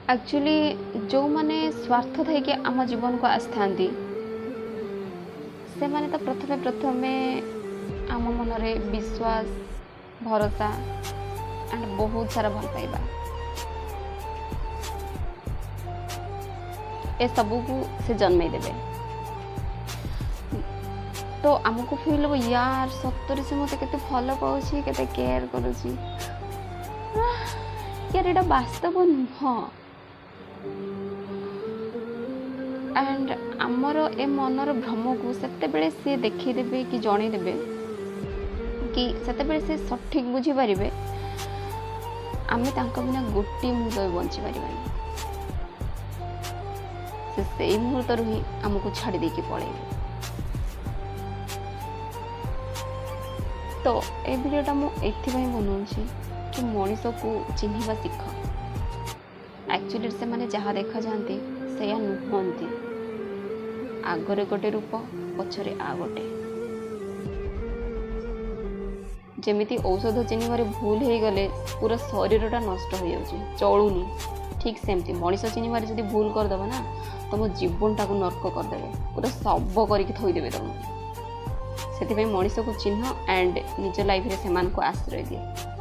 Actually जो माने स्वार्थ थी कि आम जीवन को आसथांती से माने तो प्रथमे प्रथमे आम मनरे विश्वास भरोसा एंड बहुत सारा भल पाइबा ए सबू को से जन्मे देवे तो आमको फील हो यार सतरे से मत के भल पाँच के केयर करुँची यार एटा वास्तव नुह एंड आमर ए मनर भ्रम को सेते बेले से देखीदेवे कि जनईदेवे कि सेते बेले से सठिक बुझी पारे आमे तांको बिना गोटे मुहूर्त बंची पारिबानी से मुहूर्त ही आमको छाड़ी देकी पड़ेबे। तो ए वीडियोटा मुझे बनाऊँगी कि मनीष को चिन्हवा शिख एक्चुअली से माने जहाँ देखा जाती से नुहंती आगरे गोटे रूप पछरे आ गोटे जमीती औषध चिन्हबार भूल हो गले पूरा शरीरटा नष्ट हो जाऊँगी चलुनी ठीक सेमती मनीष चिन्हबार जब भूल करदेव ना तुम जीवनटा को नर्क करदे पूरा सब करके थईदेवे तुमको से मनीष को चिन्ह एंड निज लाइफ रे से आश्रय दिए।